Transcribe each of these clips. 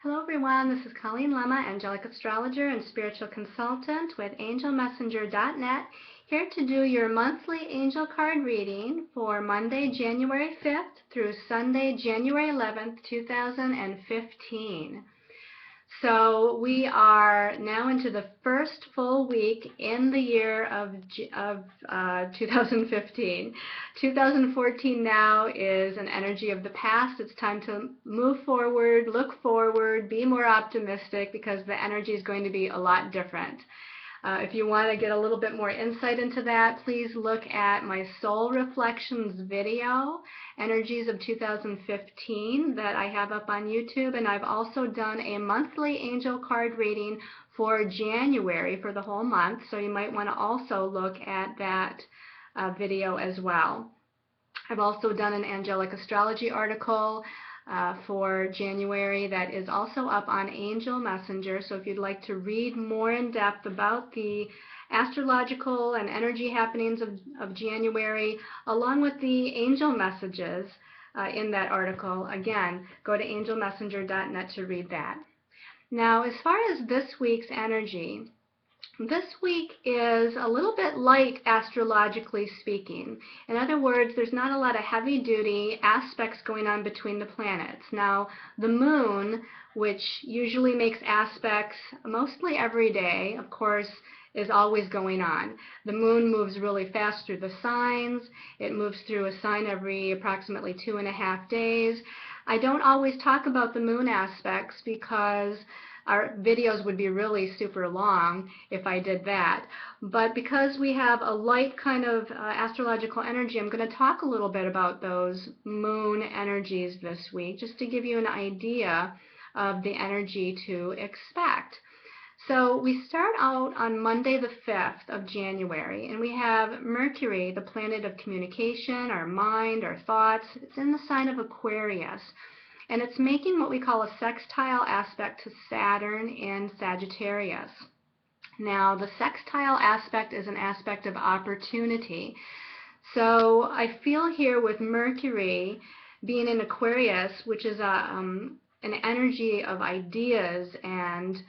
Hello everyone, this is Colleen Lemma, angelic astrologer and spiritual consultant with angelmessenger.net, here to do your monthly angel card reading for Monday, January 5th through Sunday, January 11th, 2015. So we are now into the first full week in the year of 2015. 2014 now is an energy of the past. It's time to move forward, look forward, be more optimistic, because the energy is going to be a lot different. If you want to get a little bit more insight into that, please look at my Soul Reflections video, Energies of 2015, that I have up on YouTube. And I've also done a monthly angel card reading for January for the whole month, so you might want to also look at that video as well. I've also done an angelic astrology article for January that is also up on Angel Messenger. So if you'd like to read more in depth about the astrological and energy happenings of January, along with the angel messages in that article, again, go to angelmessenger.net to read that. Now, as far as this week's energy, this week is a little bit light astrologically speaking. In other words, there's not a lot of heavy-duty aspects going on between the planets. Now, the moon, which usually makes aspects mostly every day, of course, is always going on. The moon moves really fast through the signs. It moves through a sign every approximately 2.5 days. I don't always talk about the moon aspects because our videos would be really super long if I did that. But because we have a light kind of astrological energy, I'm going to talk a little bit about those moon energies this week, just to give you an idea of the energy to expect. So we start out on Monday the 5th of January, and we have Mercury, the planet of communication, our mind, our thoughts. It's in the sign of Aquarius. And it's making what we call a sextile aspect to Saturn in Sagittarius. Now, the sextile aspect is an aspect of opportunity. So I feel here with Mercury being in Aquarius, which is an energy of ideas and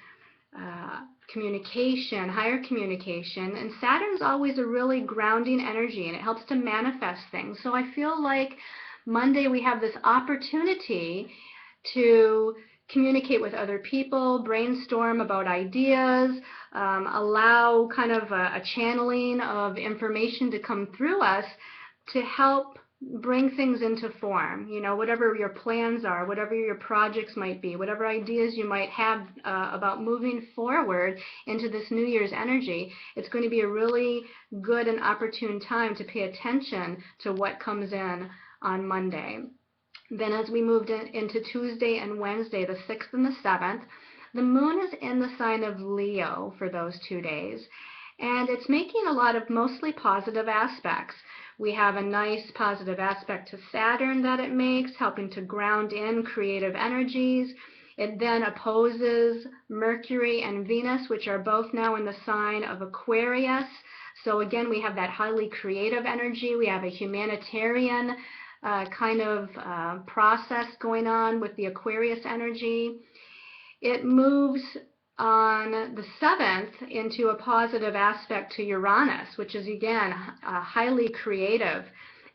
communication, higher communication, and Saturn's always a really grounding energy, and it helps to manifest things. So I feel like Monday we have this opportunity to communicate with other people, brainstorm about ideas, allow kind of a channeling of information to come through us to help bring things into form. You know, whatever your plans are, whatever your projects might be, whatever ideas you might have about moving forward into this New Year's energy, it's going to be a really good and opportune time to pay attention to what comes in on Monday. Then as we moved into Tuesday and Wednesday, the 6th and the 7th, the moon is in the sign of Leo for those 2 days, and it's making a lot of mostly positive aspects. We have a nice positive aspect to Saturn that it makes, helping to ground in creative energies. It then opposes Mercury and Venus, which are both now in the sign of Aquarius. So again, we have that highly creative energy. We have a humanitarian kind of process going on with the Aquarius energy. It moves on the 7th into a positive aspect to Uranus, which is again a highly creative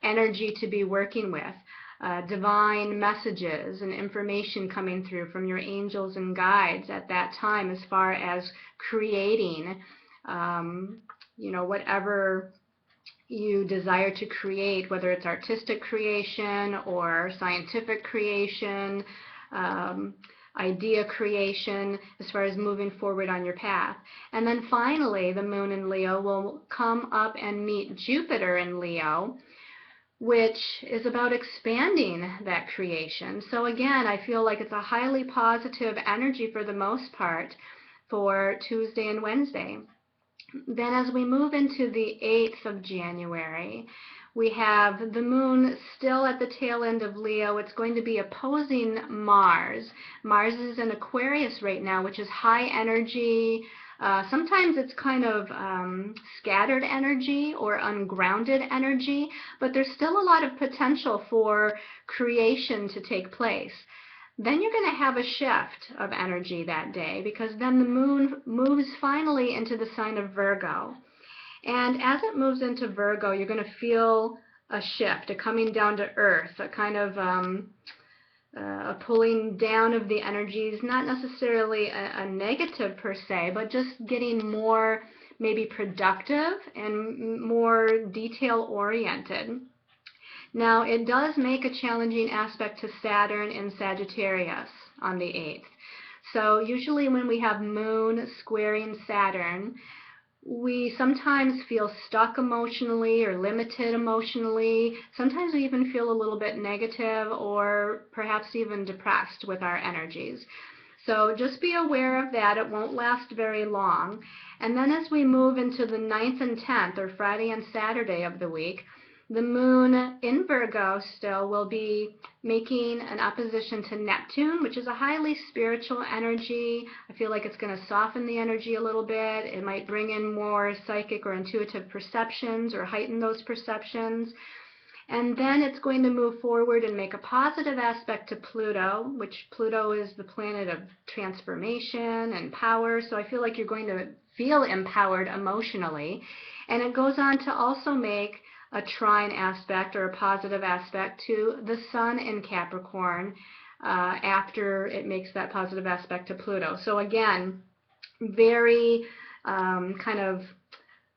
energy to be working with. Divine messages and information coming through from your angels and guides at that time as far as creating, you know, whatever you desire to create, whether it's artistic creation or scientific creation, idea creation, as far as moving forward on your path. And then finally, the moon in Leo will come up and meet Jupiter in Leo, which is about expanding that creation. So again, I feel like it's a highly positive energy for the most part for Tuesday and Wednesday. Then as we move into the 8th of January, we have the moon still at the tail end of Leo. It's going to be opposing Mars. Mars is in Aquarius right now, which is high energy. Sometimes it's kind of scattered energy or ungrounded energy, but there's still a lot of potential for creation to take place. then you're going to have a shift of energy that day, because then the moon moves finally into the sign of Virgo. And as it moves into Virgo, you're going to feel a shift, a coming down to earth, a kind of a pulling down of the energies, not necessarily a negative per se, but just getting more maybe productive and more detail oriented. Now, it does make a challenging aspect to Saturn in Sagittarius on the 8th. So usually when we have Moon squaring Saturn, we sometimes feel stuck emotionally or limited emotionally. Sometimes we even feel a little bit negative or perhaps even depressed with our energies. So just be aware of that. It won't last very long. And then as we move into the 9th and 10th, or Friday and Saturday of the week, the moon in Virgo still will be making an opposition to Neptune, which is a highly spiritual energy. I feel like it's going to soften the energy a little bit. It might bring in more psychic or intuitive perceptions or heighten those perceptions. And then it's going to move forward and make a positive aspect to Pluto, which Pluto is the planet of transformation and power. So I feel like you're going to feel empowered emotionally. And it goes on to also make a trine aspect or a positive aspect to the Sun in Capricorn after it makes that positive aspect to Pluto. So again, very kind of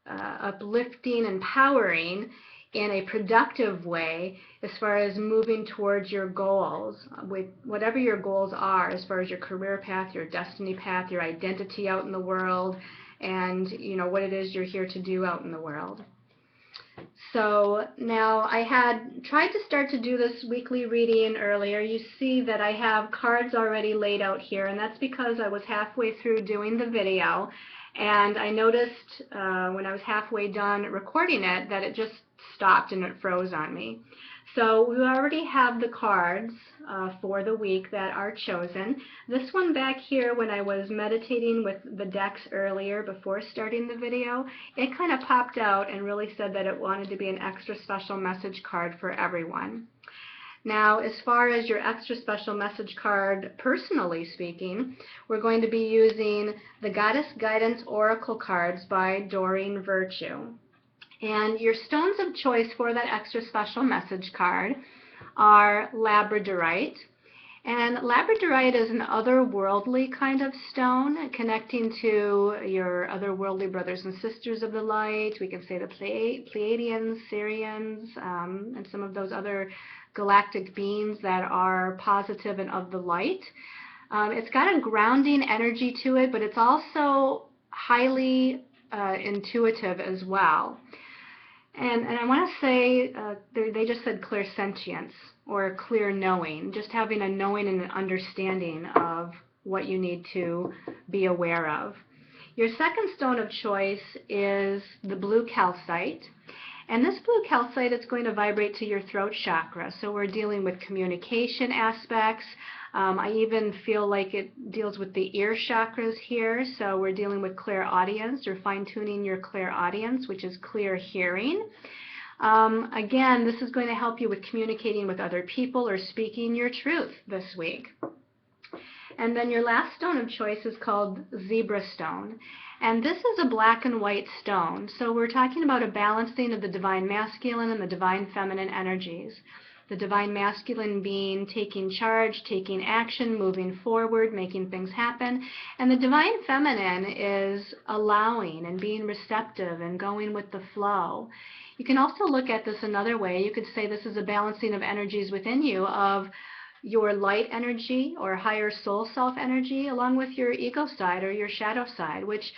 uplifting, empowering in a productive way as far as moving towards your goals, with whatever your goals are, as far as your career path, your destiny path, your identity out in the world, and what it is you're here to do out in the world. So now I had tried to start to do this weekly reading earlier. You see that I have cards already laid out here, and that's because I was halfway through doing the video, and I noticed when I was halfway done recording it that it just stopped and it froze on me. So we already have the cards for the week that are chosen. This one back here, when I was meditating with the decks earlier before starting the video, it kind of popped out and really said that it wanted to be an extra special message card for everyone. Now, as far as your extra special message card, personally speaking, we're going to be using the Goddess Guidance Oracle cards by Doreen Virtue. And your stones of choice for that extra special message card are labradorite. And labradorite is an otherworldly kind of stone connecting to your otherworldly brothers and sisters of the light. We can say the Pleiadians, Sirians, and some of those other galactic beings that are positive and of the light. It's got a grounding energy to it, but it's also highly intuitive as well. And I want to say, they just said clairsentience, or clear knowing, just having a knowing and an understanding of what you need to be aware of. Your second stone of choice is the blue calcite. And this blue calcite is going to vibrate to your throat chakra. So we're dealing with communication aspects. I even feel like it deals with the ear chakras here. So we're dealing with clairaudience, or fine-tuning your clairaudience, which is clear hearing. Again, this is going to help you with communicating with other people or speaking your truth this week. And then your last stone of choice is called zebra stone. And this is a black and white stone. So we're talking about a balancing of the divine masculine and the divine feminine energies. The divine masculine being taking charge, taking action, moving forward, making things happen. And the divine feminine is allowing and being receptive and going with the flow. You can also look at this another way. You could say this is a balancing of energies within you of your light energy or higher soul self energy, along with your ego side or your shadow side, which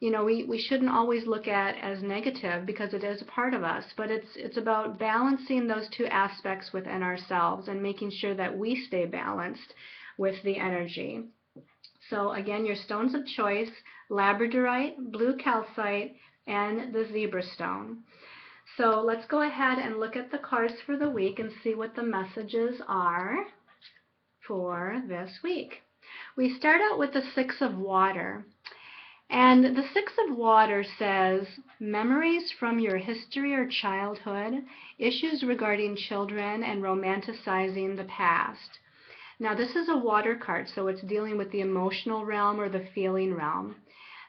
we shouldn't always look at as negative, because it is a part of us, but it's about balancing those two aspects within ourselves and making sure that we stay balanced with the energy. So again, your stones of choice: labradorite, blue calcite, and the zebra stone. So let's go ahead and look at the cards for the week and see what the messages are for this week. We start out with the Six of Water. And the Six of Water says, memories from your history or childhood, issues regarding children, and romanticizing the past. Now this is a water card, so it's dealing with the emotional realm or the feeling realm.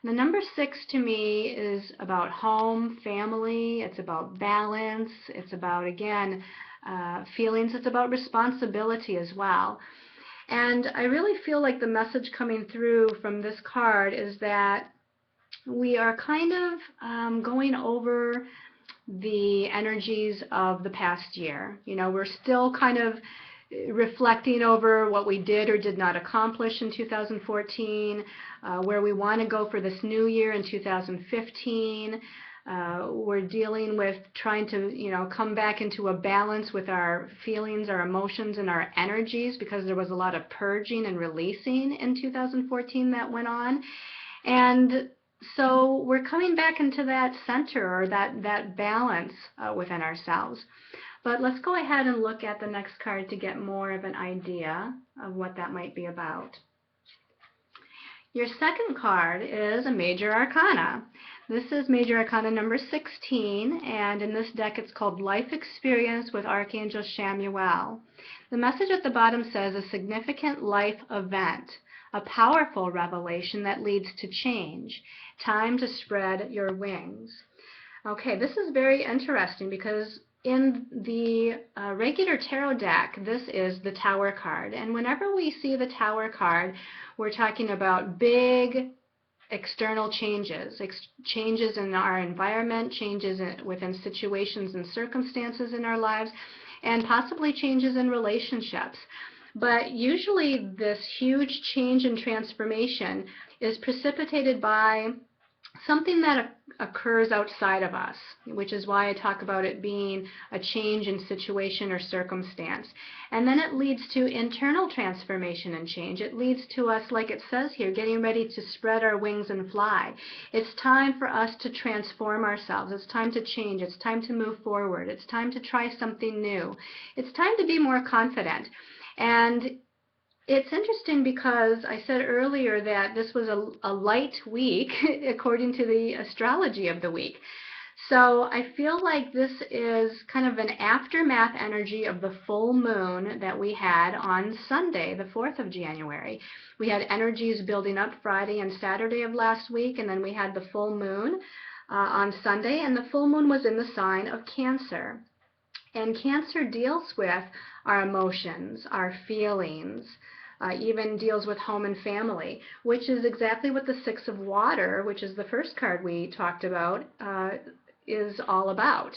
The number 6 to me is about home, family, it's about balance, it's about, again, feelings, it's about responsibility as well. And I really feel like the message coming through from this card is that we are kind of going over the energies of the past year. You know, we're still kind of reflecting over what we did or did not accomplish in 2014, where we want to go for this new year in 2015. We're dealing with trying to, you know, come back into a balance with our feelings, our emotions, and our energies, because there was a lot of purging and releasing in 2014 that went on. And so we're coming back into that center, or that balance within ourselves. But let's go ahead and look at the next card to get more of an idea of what that might be about. Your second card is a Major Arcana. This is Major Arcana number 16, and in this deck it's called Life Experience with Archangel Chamuel. The message at the bottom says a significant life event, a powerful revelation that leads to change. Time to spread your wings. Okay, this is very interesting because in the regular tarot deck, this is the Tower card. And whenever we see the Tower card, we're talking about big external changes, changes in our environment, changes within situations and circumstances in our lives, and possibly changes in relationships. But usually this huge change and transformation is precipitated by something that occurs outside of us, which is why I talk about it being a change in situation or circumstance. And then it leads to internal transformation and change. It leads to us, like it says here, getting ready to spread our wings and fly. It's time for us to transform ourselves. It's time to change. It's time to move forward. It's time to try something new. It's time to be more confident. And it's interesting because I said earlier that this was a light week according to the astrology of the week. So I feel like this is kind of an aftermath energy of the full moon that we had on Sunday, the 4th of January. We had energies building up Friday and Saturday of last week, and then we had the full moon on Sunday, and the full moon was in the sign of Cancer. And Cancer deals with our emotions, our feelings, even deals with home and family, which is exactly what the Six of Water, which is the first card we talked about, is all about.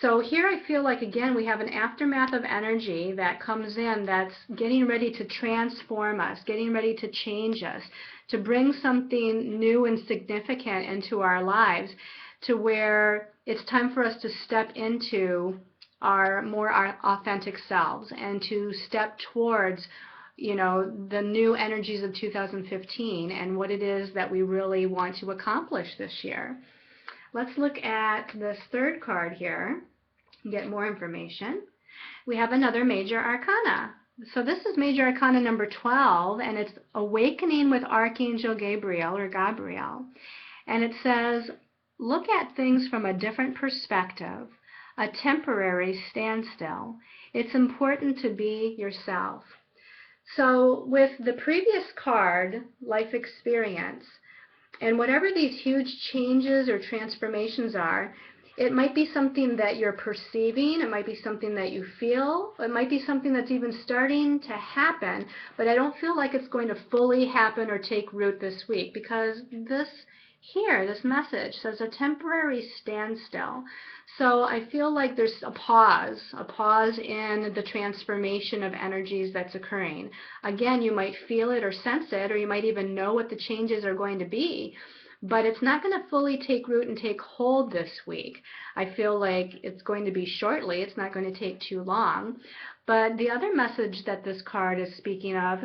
So here I feel like, again, we have an aftermath of energy that comes in that's getting ready to transform us, getting ready to change us, to bring something new and significant into our lives, to where it's time for us to step into our authentic selves and to step towards, you know, the new energies of 2015 and what it is that we really want to accomplish this year. Let's look at this third card here and get more information. We have another Major Arcana. So this is Major Arcana number 12, and it's Awakening with Archangel Gabriel, or Gabriel. And it says, look at things from a different perspective, a temporary standstill. It's important to be yourself. So with the previous card, Life Experience, and whatever these huge changes or transformations are, it might be something that you're perceiving, it might be something that you feel, it might be something that's even starting to happen, but I don't feel like it's going to fully happen or take root this week, because this message says a temporary standstill. So I feel like there's a pause in the transformation of energies that's occurring. Again, you might feel it or sense it, or you might even know what the changes are going to be, but it's not going to fully take root and take hold this week. I feel like it's going to be shortly. It's not going to take too long. But the other message that this card is speaking of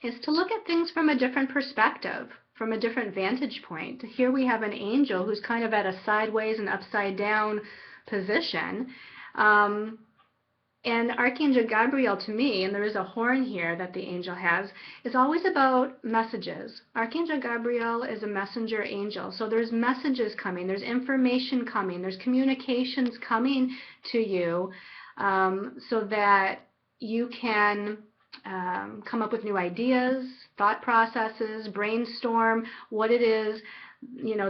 is to look at things from a different perspective, from a different vantage point. Here we have an angel who's kind of at a sideways and upside down position. And Archangel Gabriel, to me, and there is a horn here that the angel has, is always about messages. Archangel Gabriel is a messenger angel. So there's messages coming, there's information coming, there's communications coming to you, so that you can come up with new ideas, thought processes, brainstorm what it is,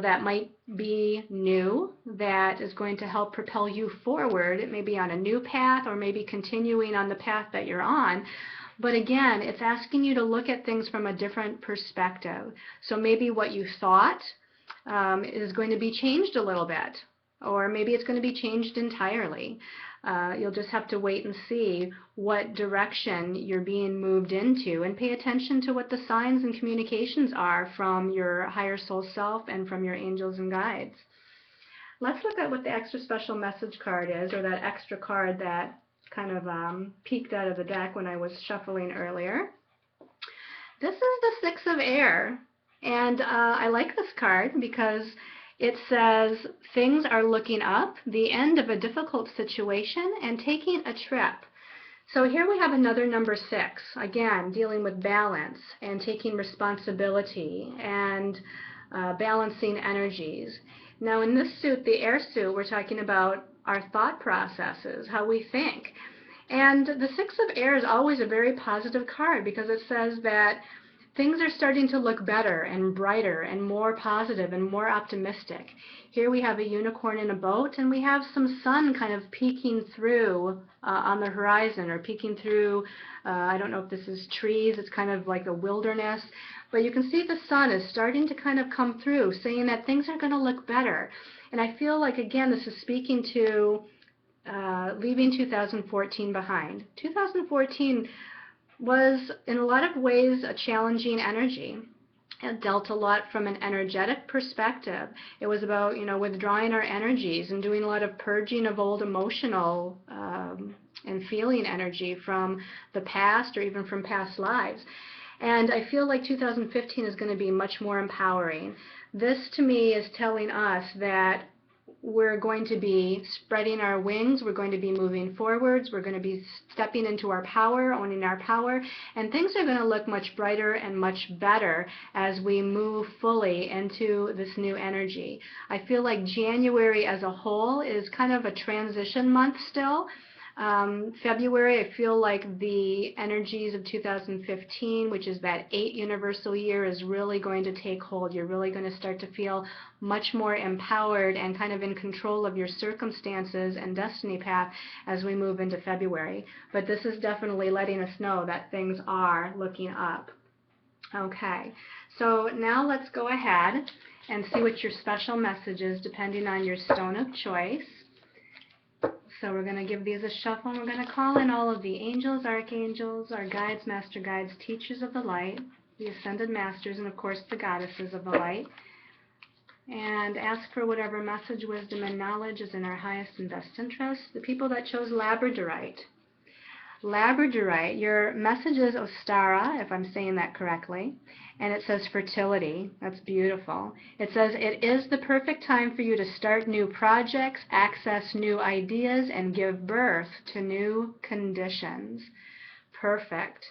that might be new that is going to help propel you forward. It may be on a new path or maybe continuing on the path that you're on. But again, it's asking you to look at things from a different perspective. So maybe what you thought is going to be changed a little bit, or maybe it's going to be changed entirely. You'll just have to wait and see what direction you're being moved into, and pay attention to what the signs and communications are from your higher soul self and from your angels and guides. Let's look at what the extra special message card is, or that extra card that kind of peeked out of the deck when I was shuffling earlier. This is the Six of Air, and I like this card because it says things are looking up, the end of a difficult situation, and taking a trip. So here we have another number 6, again, dealing with balance and taking responsibility and balancing energies. Now in this suit, the air suit, we're talking about our thought processes, how we think. And the Six of Air is always a very positive card because it says that things are starting to look better and brighter and more positive and more optimistic. Here we have a unicorn in a boat, and we have some sun kind of peeking through on the horizon, or peeking through, I don't know if this is trees, it's kind of like a wilderness, but you can see the sun is starting to kind of come through, saying that things are going to look better. And I feel like, again, this is speaking to leaving 2014 behind. 2014 was in a lot of ways a challenging energy. It dealt a lot from an energetic perspective. It was about, withdrawing our energies and doing a lot of purging of old emotional and feeling energy from the past, or even from past lives. And I feel like 2015 is going to be much more empowering. This, to me, is telling us that we're going to be spreading our wings, we're going to be moving forwards, we're going to be stepping into our power, owning our power, and things are going to look much brighter and much better as we move fully into this new energy. I feel like January as a whole is kind of a transition month still. February, I feel like the energies of 2015, which is that 8 universal year, is really going to take hold. You're really going to start to feel much more empowered and kind of in control of your circumstances and destiny path as we move into February. But this is definitely letting us know that things are looking up. Okay, so now let's go ahead and see what your special message is depending on your stone of choice. So we're going to give these a shuffle, and we're going to call in all of the angels, archangels, our guides, master guides, teachers of the light, the ascended masters, and of course the goddesses of the light, and ask for whatever message, wisdom, and knowledge is in our highest and best interest. The people that chose Labradorite. Labradorite, your message is Ostara, if I'm saying that correctly, and it says fertility. That's beautiful. It says it is the perfect time for you to start new projects, access new ideas, and give birth to new conditions. Perfect.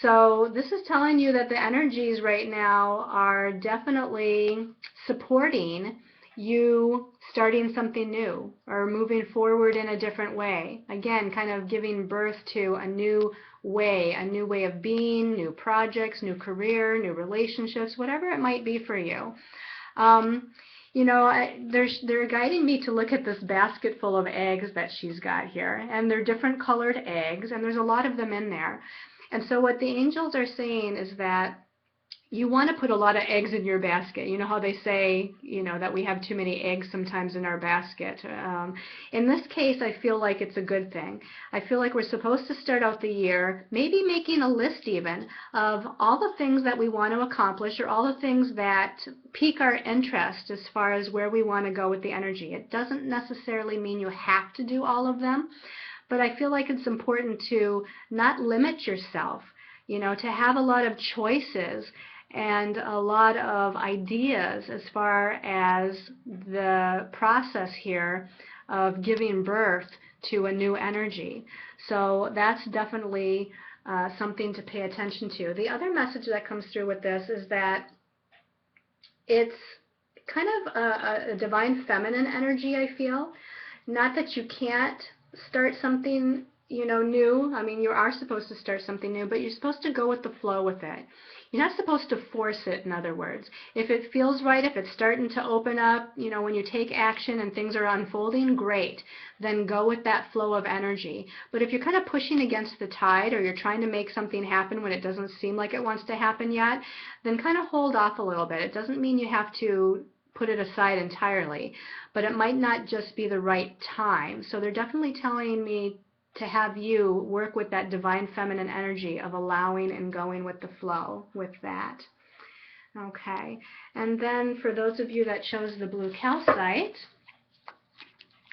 So this is telling you that the energies right now are definitely supporting you starting something new or moving forward in a different way. Again, kind of giving birth to a new way of being, new projects, new career, new relationships, whatever it might be for you. They're guiding me to look at this basket full of eggs that she's got here, and they're different colored eggs, and there's a lot of them in there. And so what the angels are saying is that you want to put a lot of eggs in your basket. You know how they say, that we have too many eggs sometimes in our basket. In this case, I feel like it's a good thing. I feel like we're supposed to start out the year maybe making a list even of all the things that we want to accomplish, or all the things that pique our interest as far as where we want to go with the energy. It doesn't necessarily mean you have to do all of them, but I feel like it's important to not limit yourself, to have a lot of choices and a lot of ideas as far as the process here of giving birth to a new energy. So that's definitely something to pay attention to. The other message that comes through with this is that it's kind of a divine feminine energy, I feel. Not that you can't start something new. I mean, you are supposed to start something new, but you're supposed to go with the flow with it. You're not supposed to force it, in other words. If it feels right, if it's starting to open up, when you take action and things are unfolding, great. Then go with that flow of energy. But if you're kind of pushing against the tide, or you're trying to make something happen when it doesn't seem like it wants to happen yet, then kind of hold off a little bit. It doesn't mean you have to put it aside entirely, but it might not just be the right time. So they're definitely telling me to have you work with that divine feminine energy of allowing and going with the flow with that. Okay, and then for those of you that chose the blue calcite,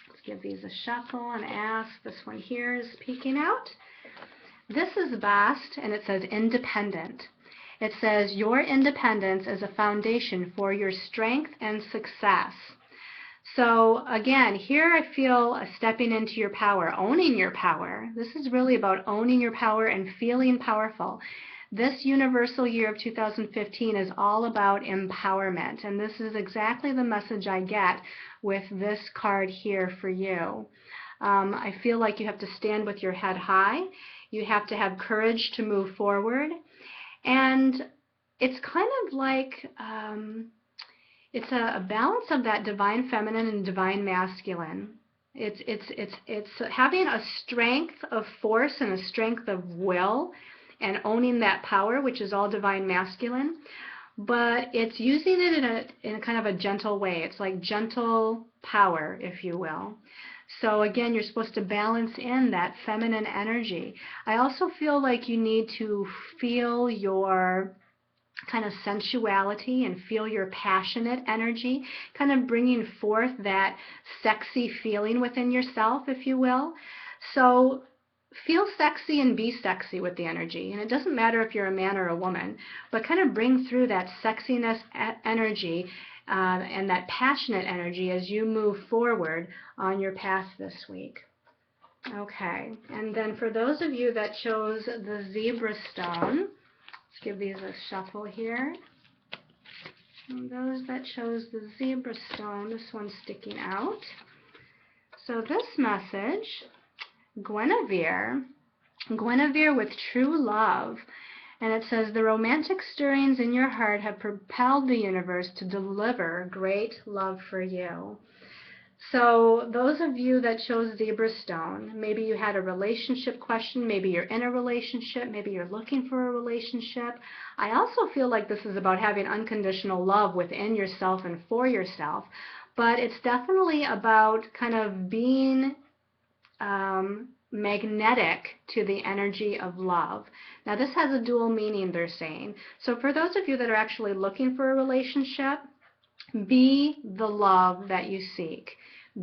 let's give these a shuffle and ask. This one here is peeking out. This is vast, and it says independent. It says your independence is a foundation for your strength and success. So again, here I feel stepping into your power, owning your power. This is really about owning your power and feeling powerful. This universal year of 2015 is all about empowerment, and this is exactly the message I get with this card here for you. I feel like you have to stand with your head high. You have to have courage to move forward, and it's kind of like it's a balance of that divine feminine and divine masculine. It's having a strength of force and a strength of will and owning that power, which is all divine masculine, but it's using it in a kind of a gentle way. It's like gentle power, if you will. So again, you're supposed to balance in that feminine energy. I also feel like you need to feel your kind of sensuality and feel your passionate energy, kind of bringing forth that sexy feeling within yourself, if you will. So feel sexy and be sexy with the energy. And it doesn't matter if you're a man or a woman, but kind of bring through that sexiness energy and that passionate energy as you move forward on your path this week. Okay, and then for those of you that chose the zebra stone, let's give these a shuffle here. And those that chose the zebra stone, this one's sticking out. So this message, Guinevere with true love. And it says, the romantic stirrings in your heart have propelled the universe to deliver great love for you. So those of you that chose zebra stone, maybe you had a relationship question, maybe you're in a relationship, maybe you're looking for a relationship. I also feel like this is about having unconditional love within yourself and for yourself, but it's definitely about kind of being magnetic to the energy of love. Now this has a dual meaning, they're saying. So for those of you that are actually looking for a relationship, be the love that you seek.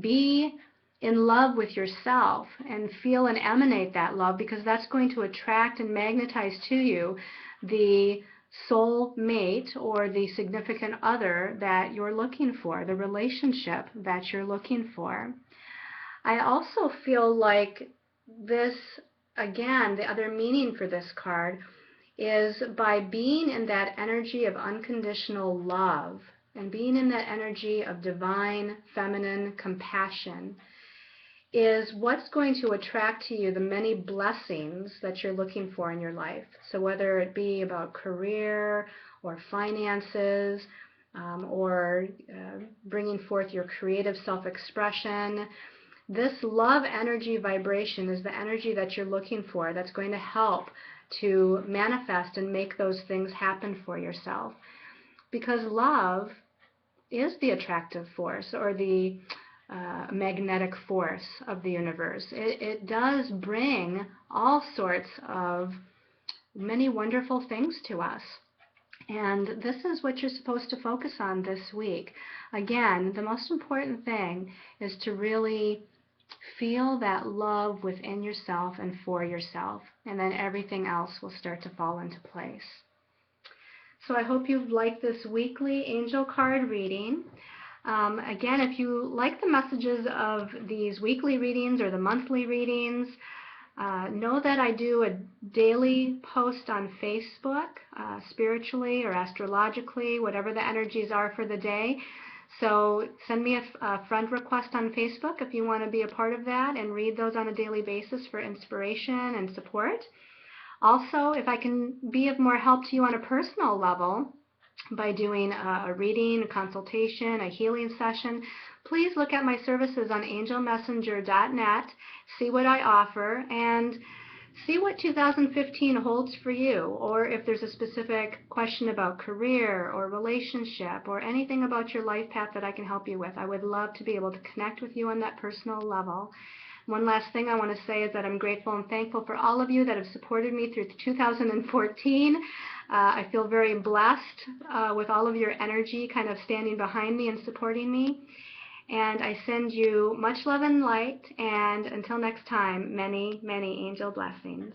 Be in love with yourself and feel and emanate that love, because that's going to attract and magnetize to you the soul mate or the significant other that you're looking for, the relationship that you're looking for. I also feel like this, again, the other meaning for this card is by being in that energy of unconditional love and being in that energy of divine feminine compassion is what's going to attract to you the many blessings that you're looking for in your life. So whether it be about career or finances or bringing forth your creative self-expression, this love energy vibration is the energy that you're looking for that's going to help to manifest and make those things happen for yourself. Because love is the attractive force or the magnetic force of the universe. It does bring all sorts of many wonderful things to us. And this is what you're supposed to focus on this week. Again, the most important thing is to really feel that love within yourself and for yourself, and then everything else will start to fall into place. So I hope you've liked this weekly angel card reading. Again, if you like the messages of these weekly readings or the monthly readings, know that I do a daily post on Facebook, spiritually or astrologically, whatever the energies are for the day. So send me a friend request on Facebook if you want to be a part of that and read those on a daily basis for inspiration and support. Also, if I can be of more help to you on a personal level by doing a reading, a consultation, a healing session, please look at my services on angelmessenger.net, see what I offer, and see what 2015 holds for you, or if there's a specific question about career or relationship or anything about your life path that I can help you with. I would love to be able to connect with you on that personal level. One last thing I want to say is that I'm grateful and thankful for all of you that have supported me through 2014. I feel very blessed with all of your energy kind of standing behind me and supporting me. And I send you much love and light, and until next time, many, many angel blessings.